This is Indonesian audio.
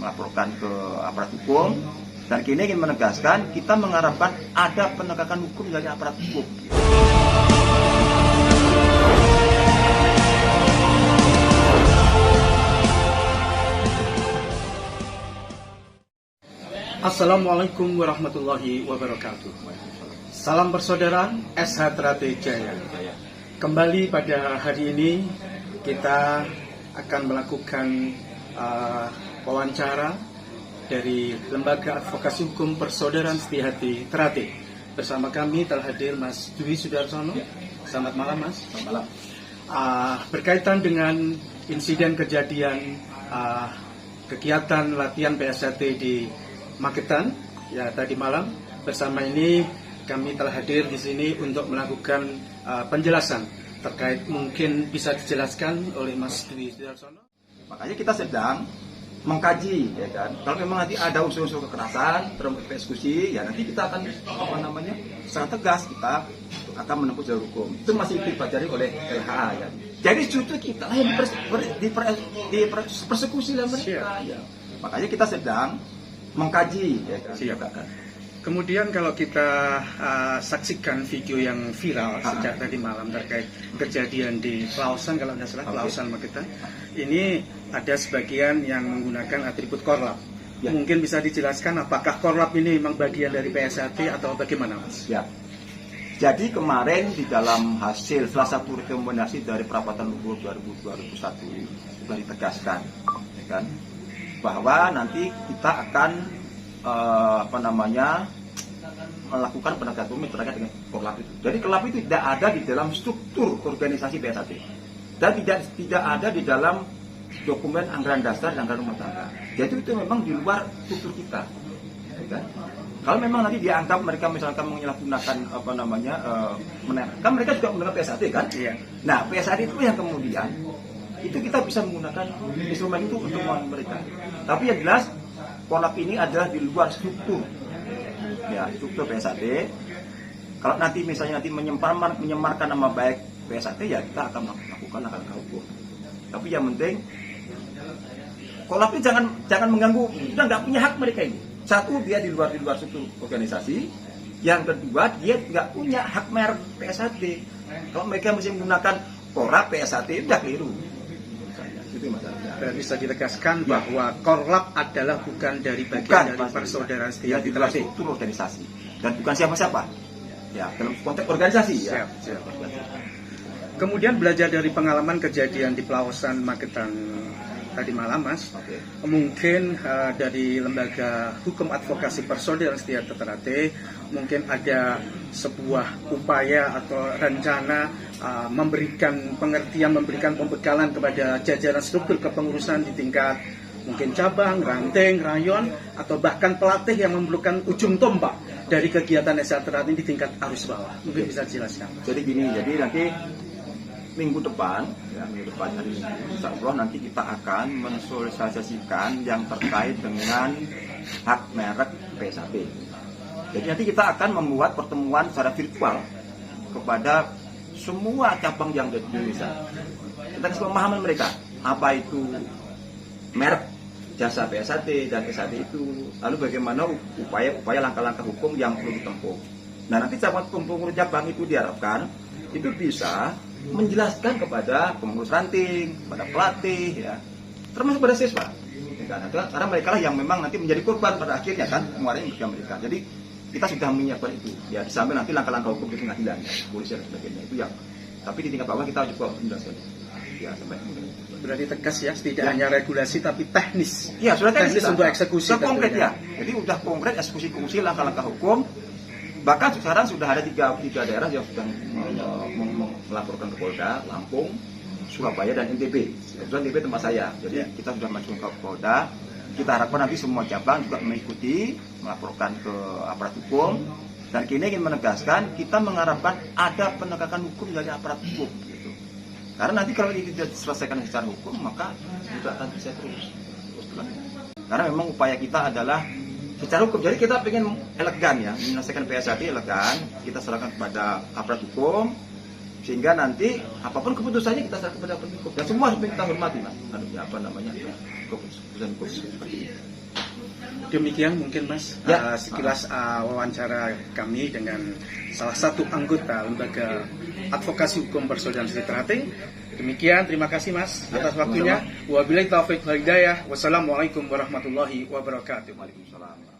melaporkan ke aparat hukum. Dan kini ingin menegaskan, kita mengharapkan ada penegakan hukum dari aparat hukum. Assalamualaikum warahmatullahi wabarakatuh. Salam persaudaraan SH Ternate Jaya. Kembali pada hari ini kita akan melakukan wawancara dari Lembaga Advokasi Hukum Persaudaraan Setiahati Ternate. Bersama kami telah hadir Mas Dwi Sudarsono. Selamat malam, Mas. Selamat malam. Berkaitan dengan insiden kejadian kegiatan latihan PSAT di Magetan ya tadi malam, bersama ini kami telah hadir di sini untuk melakukan penjelasan terkait, mungkin bisa dijelaskan oleh Mas Dwi Sudarsono. Makanya kita sedang mengkaji, ya kan. Kalau memang nanti ada unsur-unsur kekerasan, persekusi, ya nanti kita akan secara tegas kita akan menempuh jalur hukum. Itu masih dipelajari oleh LHA, ya. Jadi justru kita yang dipersekusi oleh mereka, ya. Makanya kita sedang mengkaji, ya kan. Siap. Kemudian kalau kita saksikan video yang viral sejak tadi malam terkait kejadian di Klausan, kalau tidak salah, Klausan Magetan, ini ada sebagian yang menggunakan atribut korlap. Ya. Mungkin bisa dijelaskan apakah korlap ini memang bagian dari PSAT atau bagaimana, Mas? Ya. Jadi kemarin di dalam hasil salah satu rekomendasi dari Perapatan Luhur 2021 sudah ditegaskan, ya kan, bahwa nanti kita akan melakukan penegakan hukum terkait dengan korlap itu. Jadi korlap itu tidak ada di dalam struktur organisasi PSAT dan tidak ada di dalam dokumen anggaran dasar dan anggaran rumah tangga. Jadi itu memang di luar struktur kita, ya kan? Kalau memang nanti dianggap mereka misalkan menyalahgunakan kan mereka juga menggunakan PSAT kan? Iya. Nah, PSAT itu yang kemudian itu kita bisa menggunakan instrumen itu untuk mereka. Tapi yang jelas korlap ini adalah di luar struktur, ya, struktur PSAT. Kalau nanti misalnya menyemarkan nama baik PSAT, ya kita akan melakukan langkah hukum. Tapi yang penting korlap ini jangan mengganggu, sudah nggak punya hak mereka ini. Satu, dia di luar struktur organisasi. Yang kedua, dia nggak punya hak merek PSAT. Kalau mereka masih menggunakan korlap PSAT, udah keliru. Itu masalahnya. Dan bisa ditegaskan bahwa korlap adalah bukan dari bagian dari persaudaraan Setiahati Ternate, struktur organisasi dan bukan siapa-siapa. Ya, dalam konteks organisasi. Ya. Siap. Kemudian belajar dari pengalaman kejadian di Klausan Magetan tadi malam, Mas. Okay. Mungkin dari Lembaga Hukum Advokasi Persaudaraan Setiahati Ternate mungkin ada sebuah upaya atau rencana memberikan pengertian, memberikan pembekalan kepada jajaran struktur kepengurusan di tingkat mungkin cabang, ranting, rayon, atau bahkan pelatih yang memerlukan ujung tombak dari kegiatan SH Ternate di tingkat arus bawah. Mungkin bisa dijelaskan. Jadi gini, nanti minggu depan hari Minggu, insya Allah nanti kita akan mensosialisasikan yang terkait dengan hak merek PSAT. Jadi nanti kita akan membuat pertemuan secara virtual kepada semua cabang yang ada di Indonesia. Kita kasih pemahaman mereka apa itu merek jasa PSAT dan PSAT itu, lalu bagaimana upaya langkah-langkah hukum yang perlu ditempuh. Nah, nanti pengurus cabang itu diharapkan itu bisa menjelaskan kepada pengurus ranting, kepada pelatih, ya, termasuk pada siswa. Karena mereka lah yang memang nanti menjadi korban pada akhirnya kan, kemarin mereka. Jadi kita sudah menyiapkan itu, ya, sampai nanti langkah-langkah hukum di pengadilan, ya, polisi dan sebagainya itu yang. Tapi di tingkat bawah kita juga menjelaskan. Ya, sampai berarti tegas ya, tidak hanya regulasi tapi teknis. Ya, sudah teknis untuk eksekusi. Sudah konkret ya. Jadi sudah konkret eksekusi langkah-langkah hukum. Bahkan sekarang sudah ada tiga daerah yang sudah melaporkan ke Polda, Lampung, Surabaya, dan NTB. Kebetulan NTB tempat saya. Jadi kita sudah masuk ke Polda. Kita harapkan nanti semua cabang juga mengikuti, melaporkan ke aparat hukum. Dan kini ingin menegaskan, kita mengharapkan ada penegakan hukum dari aparat hukum. Gitu. Karena nanti kalau ini tidak diselesaikan secara hukum, maka tidak akan bisa terus. Karena memang upaya kita adalah secara hukum. Jadi kita ingin elegan, ya, menyelesaikan PSAT elegan, kita serahkan kepada aparat hukum, sehingga nanti apapun keputusannya kita serahkan kepada aparat hukum. Dan semua harus kita hormati, Mas. Keputusan hukum seperti ini. Demikian mungkin Mas Ya. sekilas wawancara kami dengan salah satu anggota lembaga advokasi hukum persaudaraan sejahtera. Demikian, terima kasih Mas Ya, atas waktunya. Wabillahi taufiq wal hidayah. Wassalamualaikum warahmatullahi wabarakatuh. Waalaikumsalam.